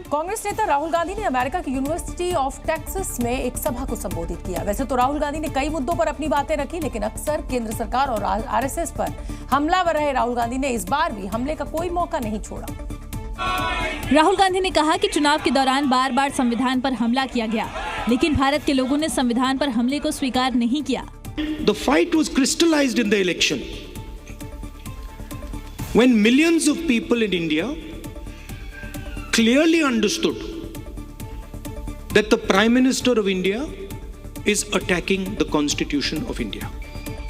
कांग्रेस नेता राहुल गांधी ने अमेरिका की यूनिवर्सिटी ऑफ टेक्सास में एक सभा को संबोधित किया। वैसे तो राहुल गांधी ने कई मुद्दों पर अपनी बातें रखी, लेकिन अक्सर केंद्र सरकार और आरएसएस पर हमलावर रहे राहुल गांधी ने इस बार भी हमले का कोई मौका नहीं छोड़ा। राहुल गांधी ने कहा कि चुनाव के दौरान बार बार संविधान पर हमला किया गया, लेकिन भारत के लोगों ने संविधान पर हमले को स्वीकार नहीं किया। The fight was crystallized in the election when millions of people in India clearly understood that the Prime Minister of India is attacking the Constitution of India.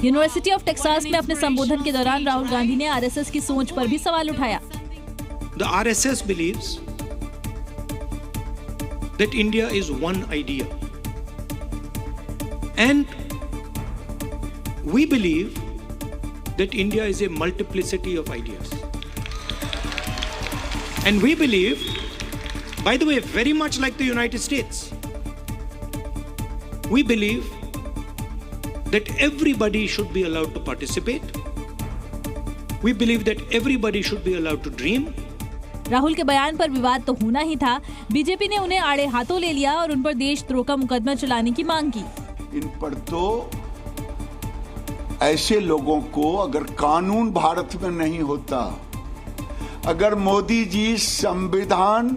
University of Texas में अपने संबोधन के दौरान राहुल गांधी ने आरएसएस की सोच पर भी सवाल उठाया। The RSS believes that India is one idea, and we believe that India is a multiplicity of ideas. And we believe, by the way, very much like the United States, we believe that everybody should be allowed to participate. We believe that everybody should be allowed to dream. Rahul के बयान पर विवाद तो होना ही था। BJP ने उन्हें आड़े हाथों ले लिया और उन पर देशद्रोह का मुकदमा चलाने की मांग की। इन पर तो ऐसे लोगों को, अगर कानून भारत में नहीं होता, अगर मोदी जी संविधान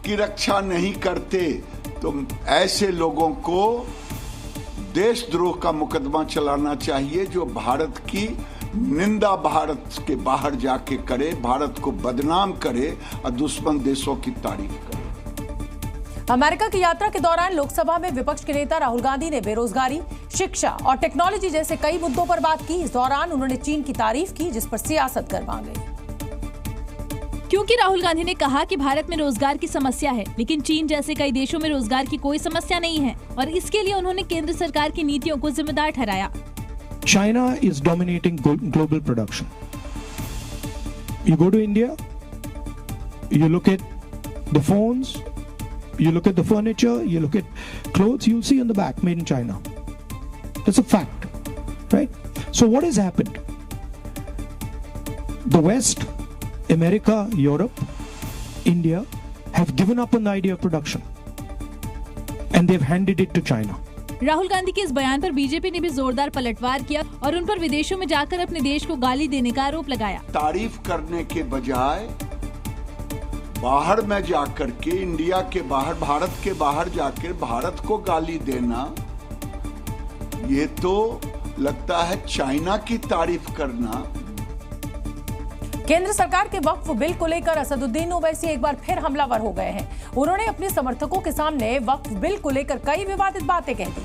की रक्षा नहीं करते, तो ऐसे लोगों को देशद्रोह का मुकदमा चलाना चाहिए, जो भारत की निंदा भारत के बाहर जाके करे, भारत को बदनाम करे और दुश्मन देशों की तारीफ करे। अमेरिका की यात्रा के दौरान लोकसभा में विपक्ष के नेता राहुल गांधी ने बेरोजगारी, शिक्षा और टेक्नोलॉजी जैसे कई मुद्दों पर बात की। इस दौरान उन्होंने चीन की तारीफ की, जिस पर सियासत गरमा गई। क्योंकि राहुल गांधी ने कहा कि भारत में रोजगार की समस्या है, लेकिन चीन जैसे कई देशों में रोजगार की कोई समस्या नहीं है, और इसके लिए उन्होंने केंद्र सरकार की नीतियों को जिम्मेदार ठहराया। China is dominating global production. You go to India, you look at the phones, you look at the furniture, you look at clothes, you'll see on the back, made in China. That's a fact, right? So what has happened? The West, America, Europe, India have given up on the idea of production and they've handed it to China. Rahul Gandhi के इस बयान पर BJP ने भी जोरदार पलटवार किया और उन पर विदेशों में जाकर अपने देश को गाली देने का आरोप लगाया। तारीफ करने के बजाय बाहर में जाकर के, इंडिया के बाहर, भारत के बाहर जाकर भारत को गाली देना, ये तो लगता है चाइना की तारीफ करना। केंद्र सरकार के वक्फ बिल को लेकर असदुद्दीन ओवैसी एक बार फिर हमलावर हो गए हैं। उन्होंने अपने समर्थकों के सामने वक्फ बिल को लेकर कई विवादित बातें कह दी।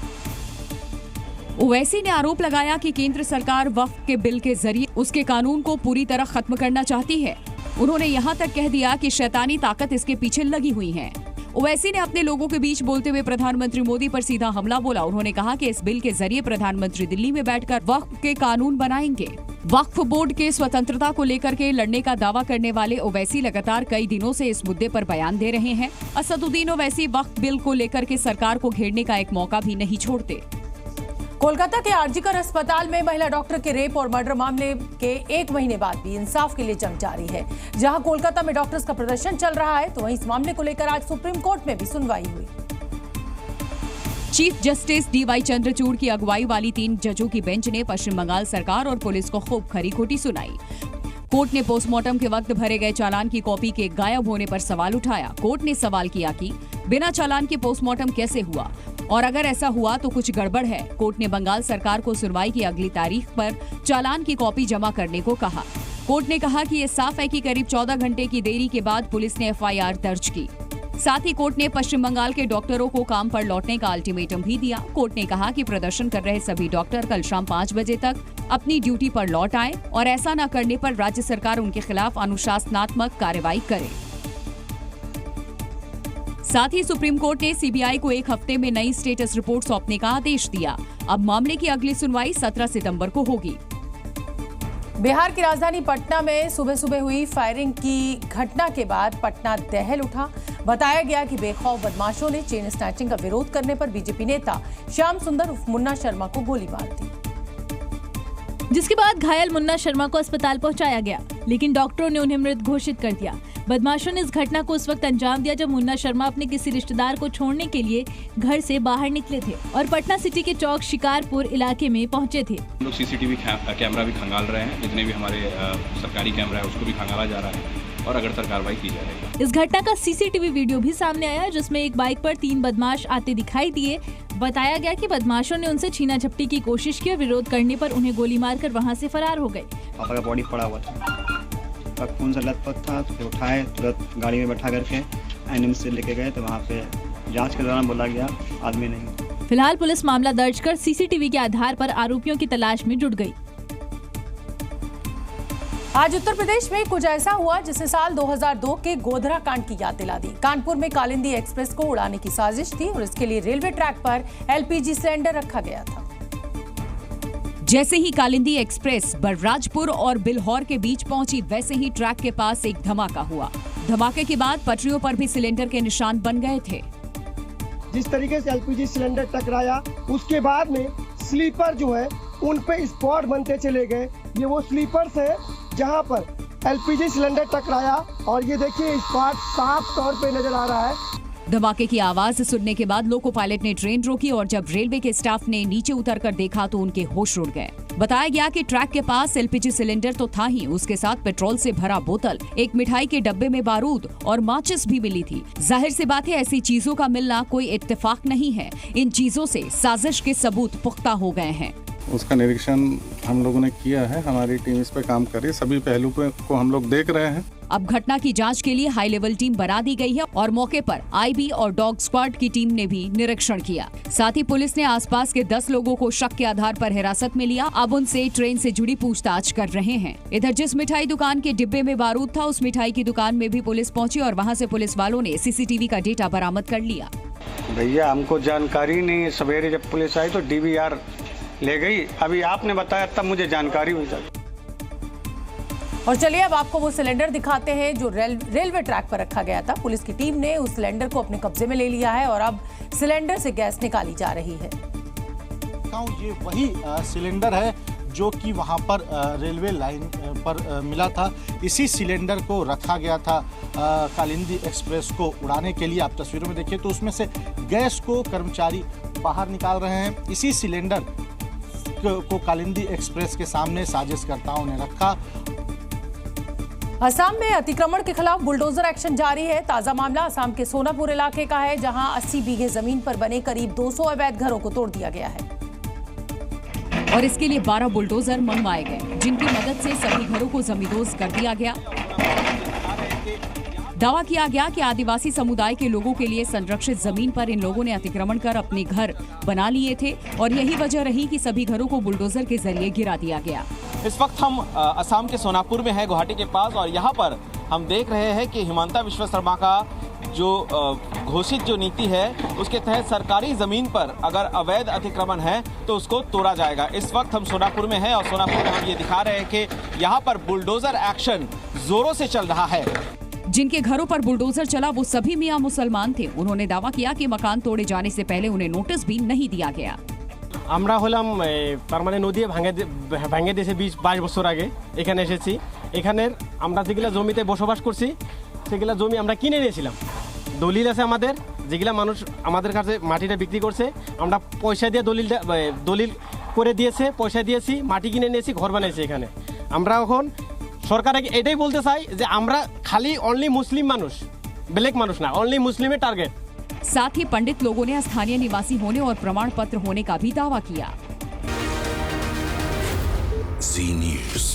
ओवैसी ने आरोप लगाया कि केंद्र सरकार वक्फ के बिल के जरिए उसके कानून को पूरी तरह खत्म करना चाहती है। उन्होंने यहाँ तक कह दिया कि शैतानी ताकत इसके पीछे लगी हुई है। ओवैसी ने अपने लोगों के बीच बोलते हुए प्रधानमंत्री मोदी पर सीधा हमला बोला। उन्होंने कहा कि इस बिल के जरिए प्रधानमंत्री दिल्ली में बैठकर वक्फ के कानून बनाएंगे। वक्फ बोर्ड के स्वतंत्रता को लेकर के लड़ने का दावा करने वाले ओवैसी लगातार कई दिनों से इस मुद्दे पर बयान दे रहे हैं। असदुद्दीन ओवैसी वक्फ बिल को लेकर के सरकार को घेरने का एक मौका भी नहीं छोड़ते। कोलकाता के आरजीकर अस्पताल में महिला डॉक्टर के रेप और मर्डर मामले के 1 महीने बाद भी इंसाफ के लिए जंग जारी है। जहां कोलकाता में डॉक्टर्स का प्रदर्शन चल रहा है, तो वहीं इस मामले को लेकर आज सुप्रीम कोर्ट में भी सुनवाई हुई। चीफ जस्टिस डीवाई चंद्रचूड़ की अगुवाई वाली 3 जजों की बेंच ने पश्चिम बंगाल सरकार और पुलिस को खूब खरी खोटी सुनाई। कोर्ट ने पोस्टमार्टम के वक्त भरे गए चालान की कॉपी के गायब होने पर सवाल उठाया। कोर्ट ने सवाल किया कि बिना चालान के पोस्टमार्टम कैसे हुआ, और अगर ऐसा हुआ तो कुछ गड़बड़ है। कोर्ट ने बंगाल सरकार को सुनवाई की अगली तारीख पर चालान की कॉपी जमा करने को कहा। कोर्ट ने कहा कि ये साफ है कि करीब 14 घंटे की देरी के बाद पुलिस ने एफआईआर दर्ज की। साथ ही कोर्ट ने पश्चिम बंगाल के डॉक्टरों को काम पर लौटने का अल्टीमेटम भी दिया। कोर्ट ने कहा कि प्रदर्शन कर रहे सभी डॉक्टर कल शाम 5 बजे तक अपनी ड्यूटी पर लौट आए, और ऐसा न करने पर राज्य सरकार उनके खिलाफ अनुशासनात्मक कार्रवाई करे। साथ ही सुप्रीम कोर्ट ने सीबीआई को 1 हफ्ते में नई स्टेटस रिपोर्ट सौंपने का आदेश दिया। अब मामले की अगली सुनवाई 17 सितंबर को होगी। बिहार की राजधानी पटना में सुबह सुबह हुई फायरिंग की घटना के बाद पटना दहल उठा। बताया गया कि बेखौफ बदमाशों ने चेन स्नैचिंग का विरोध करने पर बीजेपी नेता श्याम सुंदर उर्फ मुन्ना शर्मा को गोली मार दी। जिसके बाद घायल मुन्ना शर्मा को अस्पताल पहुंचाया गया, लेकिन डॉक्टरों ने उन्हें मृत घोषित कर दिया। बदमाशों ने इस घटना को उस वक्त अंजाम दिया जब मुन्ना शर्मा अपने किसी रिश्तेदार को छोड़ने के लिए घर से बाहर निकले थे और पटना सिटी के चौक शिकारपुर इलाके में पहुंचे थे। हम लोग सीसीटीवी कैमरा भी खंगाल रहे हैं, जितने भी हमारे सरकारी कैमरा है उसको भी खंगाला जा रहा है और अगड़तर कार्रवाई की जा रही है। इस घटना का सीसीटीवी वीडियो भी सामने आया, जिसमें एक बाइक पर 3 बदमाश आते दिखाई दिए। बताया गया कि बदमाशों ने उनसे छीना झपटी की कोशिश की और विरोध करने पर उन्हें गोली मारकर वहां से फरार हो गए। पापा का बॉडी पड़ा हुआ था, खून से लथपथ था, तो उठाए तुरंत गाड़ी में बैठा करके एनिम्स से लेके गए, तो वहाँ पे जांच के दौरान बोला गया आदमी नहीं। फिलहाल पुलिस मामला दर्ज कर सीसीटीवी के आधार पर आरोपियों की तलाश में जुट गई। आज उत्तर प्रदेश में कुछ ऐसा हुआ जिसने साल 2002 के गोधरा कांड की याद दिला दी। कानपुर में कालिंदी एक्सप्रेस को उड़ाने की साजिश थी और इसके लिए रेलवे ट्रैक पर एलपीजी सिलेंडर रखा गया था। जैसे ही कालिंदी एक्सप्रेस बलराजपुर और बिल्हौर के बीच पहुंची, वैसे ही ट्रैक के पास एक धमाका हुआ। धमाके के बाद पटरियों पर भी सिलेंडर के निशान बन गए थे। जिस तरीके से एलपीजी सिलेंडर टकराया, उसके बाद में स्लीपर जो है उन पे स्पॉट बनते चले गए। ये वो स्लीपर्स है जहां पर एलपीजी सिलेंडर टकराया और ये देखिए स्पॉट साफ तौर पे नजर आ रहा है। धमाके की आवाज सुनने के बाद लोको पायलट ने ट्रेन रोकी और जब रेलवे के स्टाफ ने नीचे उतरकर देखा तो उनके होश उड़ गए। बताया गया कि ट्रैक के पास एलपीजी सिलेंडर तो था ही, उसके साथ पेट्रोल से भरा बोतल, एक मिठाई के डब्बे में बारूद और माचिस भी मिली थी। जाहिर सी बात है, ऐसी चीजों का मिलना कोई इत्तेफाक नहीं है। इन चीजों से साजिश के सबूत पुख्ता हो गए हैं। उसका निरीक्षण हम लोगों ने किया है, हमारी टीम इस पे काम कर रही है, सभी पहलू को हम लोग देख रहे हैं। अब घटना की जांच के लिए हाई लेवल टीम बना दी गई है और मौके पर आईबी और डॉग स्क्वाड की टीम ने भी निरीक्षण किया। साथ ही पुलिस ने आसपास के 10 लोगों को शक के आधार पर हिरासत में लिया। अब उनसे ट्रेन से जुड़ी पूछताछ कर रहे हैं। इधर जिस मिठाई दुकान के डिब्बे में बारूद था, उस मिठाई की दुकान में भी पुलिस पहुंची और वहां से पुलिस वालों ने सीसीटीवी का डेटा बरामद कर लिया। भैया हमको जानकारी नहीं, सवेरे जब पुलिस आई तो डीवीआर ले गई, अभी आपने बताया तब मुझे जानकारी हुई। और चलिए अब आपको वो सिलेंडर दिखाते हैं जो रेलवे ट्रैक पर रखा गया था। पुलिस की टीम ने उस सिलेंडर को अपने कब्जे में ले लिया है और अब सिलेंडर से गैस निकाली जा रही है। ये वही सिलेंडर है जो कि वहां पर रेलवे लाइन पर मिला था। इसी सिलेंडर को रखा गया था कालिंदी एक्सप्रेस को उड़ाने के लिए। आप तस्वीरों में देखिए तो उसमें से गैस को कर्मचारी बाहर निकाल रहे हैं। इसी सिलेंडर को कालिंदी एक्सप्रेस के सामने साजिशकर्ताओं ने रखा। असम में अतिक्रमण के खिलाफ बुलडोजर एक्शन जारी है। ताजा मामला असम के सोनापुर इलाके का है, जहां 80 बीघे जमीन पर बने करीब 200 अवैध घरों को तोड़ दिया गया है और इसके लिए 12 बुलडोजर मंगवाए गए, जिनकी मदद से सभी घरों को जमींदोज कर दिया गया। दावा किया गया कि आदिवासी समुदाय के लोगों के लिए संरक्षित जमीन पर इन लोगों ने अतिक्रमण कर अपने घर बना लिए थे और यही वजह रही कि सभी घरों को बुलडोजर के जरिए गिरा दिया गया। इस वक्त हम असम के सोनापुर में हैं, गुवाहाटी के पास, और यहाँ पर हम देख रहे हैं कि हिमंता विश्व शर्मा का जो घोषित जो नीति है उसके तहत सरकारी जमीन पर अगर अवैध अतिक्रमण है तो उसको तोड़ा जाएगा। इस वक्त हम सोनापुर में हैं और सोनापुर में हम ये दिखा रहे हैं कि यहाँ पर बुलडोजर एक्शन जोरों से चल रहा है। जिनके घरों पर बुलडोजर चला वो सभी मियां मुसलमान थे। उन्होंने दावा किया कि मकान तोड़े जाने से पहले उन्हें नोटिस भी नहीं दिया गया। আমরা হলাম পার্মানেন্ট নদী ভাঙে দিয়েছে 22 বছর আগে এখানে এসেছি। এখানের আমরা যেগুলা জমিতে বসবাস করছি সেগুলা জমি আমরা কিনে নিয়েছিলাম, দলিল আছে আমাদের, যেগুলা মানুষ আমাদের কাছে মাটিটা বিক্রি করছে, আমরা পয়সা দিয়ে দলিল করে দিয়েছে, পয়সা দিয়েছি, মাটি কিনে নিয়েছি, ঘর বানাইছি এখানে। আমরা এখন সরকারকে এটাই বলতে চাই যে আমরা খালি অনলি মুসলিম মানুষ, ব্ল্যাক মানুষ না, অনলি মুসলিমের টার্গেট। साथ ही पंडित लोगों ने स्थानीय निवासी होने और प्रमाण पत्र होने का भी दावा किया। जी न्यूज़।